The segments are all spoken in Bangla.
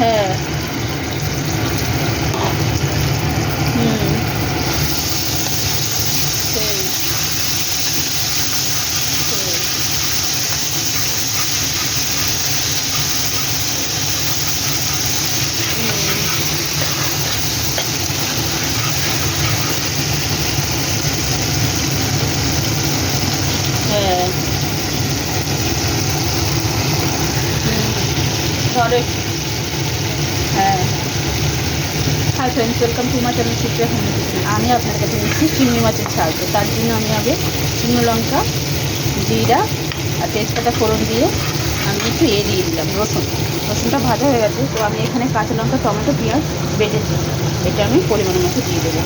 হ্যাঁ। হুম। সেই সেই। হুম। হ্যাঁ। ধরো। হ্যাঁ হ্যাঁ। Hi friends, welcome to my channel Chitra family kitchen. আমি আপনার কাছে নিচ্ছি চিংড়ি মাছের ঝাল। তো তার জন্য আমি আগে শুকনো লঙ্কা, জিরা আর তেজপাতা ফোড়ন দিয়ে আমি একটু দিয়ে দিলাম রসুনটা ভাজা হয়ে গেছে। তো আমি এখানে কাঁচা লঙ্কা, টমেটো, পেঁয়াজ বেটেছি, এটা আমি পরিমাণের মতো দিয়ে দেবো।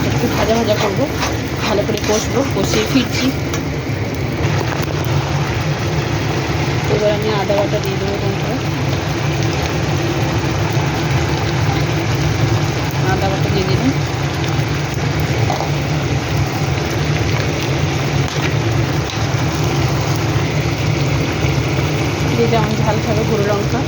একটু ভাজা ভাজা করবো, ভালো করে কষবো, কষিয়ে ফিরছি। এবার আমি আদা বাটা দিয়ে দেবো বন্ধুরা। আদা বাটা দিয়ে দিলাম। যে যেমন ঝাল খাবে, গুঁড়ো লঙ্কা।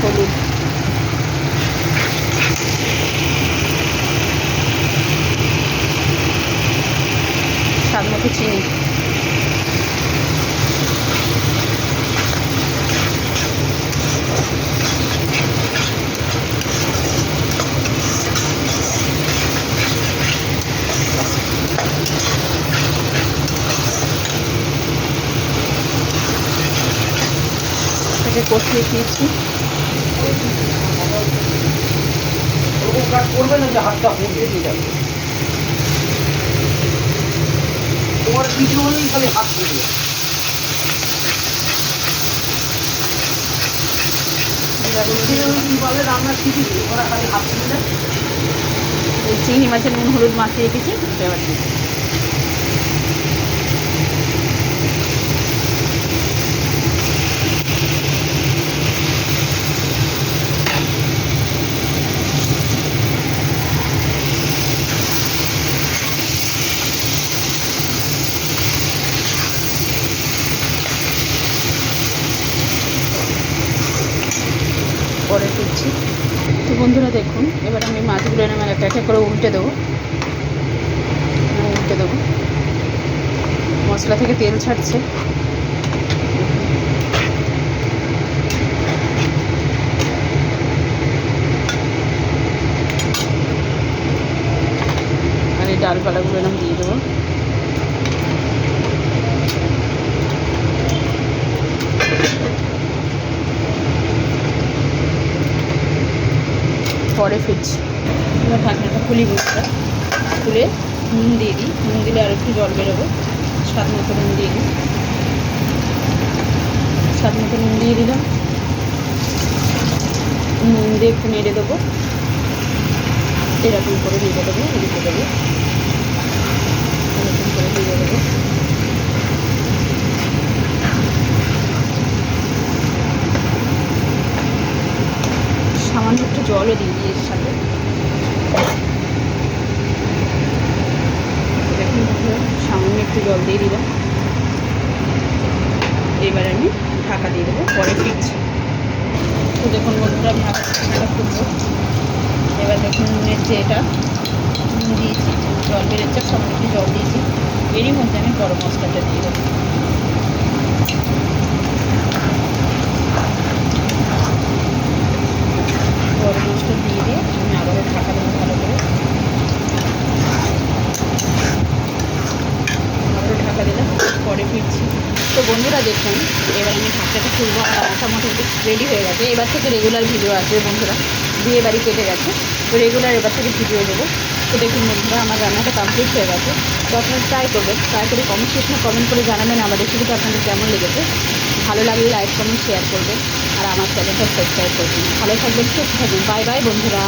হলুদ। স্বাদ মতো চিনি। এটাকে কষিয়ে দিয়েছি। করবে না যে হাতটা উঠে দিয়ে যাবে, তোমার কিছু হলেই খালি হাত করবে। রান্না শিখেছি, ওরা খালি হাত তুলে চিংড়ি মাছের নুন হলুদ মাখিয়ে রেখেছি, এবার দিই। পরে দিচ্ছি। তো বন্ধুরা দেখুন, এবার আমি মাছগুলো এনে এক এক করে উল্টে দেবো। মশলা থেকে তেল ছাড়ছে। আর এই ডালপালাগুলো এরকম দিয়ে দেবো। পরে ফিরছি। এবার ঢাকনাটা খুলি বন্ধুরা, খুলে নুন দিয়ে দিই। নুন দিলে আর একটু জল বেরোবে। স্বাদ মতো নুন দিয়ে দিই। স্বাদ মতো নুন দিয়ে দিলাম। নুন দিয়ে একটু নেড়ে দেবো, এরকম করে নেড়ে দেবো, এদিকে দেবো, এরকম করে নেড়ে দেবো। সামান্য একটু জলও দিয়ে দিই এর সাথে। দেখুন বন্ধুরা, সামান্য একটু জল দিয়ে দিলাম। এবার আমি ঢাকা দিয়ে দেবো, পরে ফিরছি। তো দেখুন বন্ধুরা, আমি ঢাকাটা খুলবো। এবার দেখুন নুনের যে এটা নুন দিয়েছি, জল বেরোচ্ছে, সামান্য একটু জল দিয়েছি। এরই মধ্যে আমি গরম মশলাটা দিয়ে দেবো। গরম মশলা দিয়ে আমি আবারও ঢাকা দেবো ভালো করে। আবারও ঢাকা দিলাম, পরে ফিরছি। তো বন্ধুরা দেখুন, এবার আমি ঢাকাটা খুলবো। আর রান্নাটা মোটামুটি রেডি হয়ে গেছে। এবার থেকে রেগুলার ভিডিও আসবে বন্ধুরা। বিয়ে বাড়ি কেটে গেছে, তো রেগুলার এবার থেকে ভিডিও দেবো। তো দেখুন বন্ধুরা, আমার রান্নাটা কমপ্লিট হয়ে গেছে। তো আপনারা ট্রাই করবেন, ট্রাই করে কমেন্ট সেকশনে কমেন্ট করে জানাবেন আমার রেসিপিটা আপনাদের কেমন লেগেছে। ভালো লাগলে লাইক কমেন্ট শেয়ার করবেন আর আমার চ্যানেলটা সাবস্ক্রাইব করবেন। ভালো থাকবেন, সুস্থ থাকবেন। বাই বাই বন্ধুরা।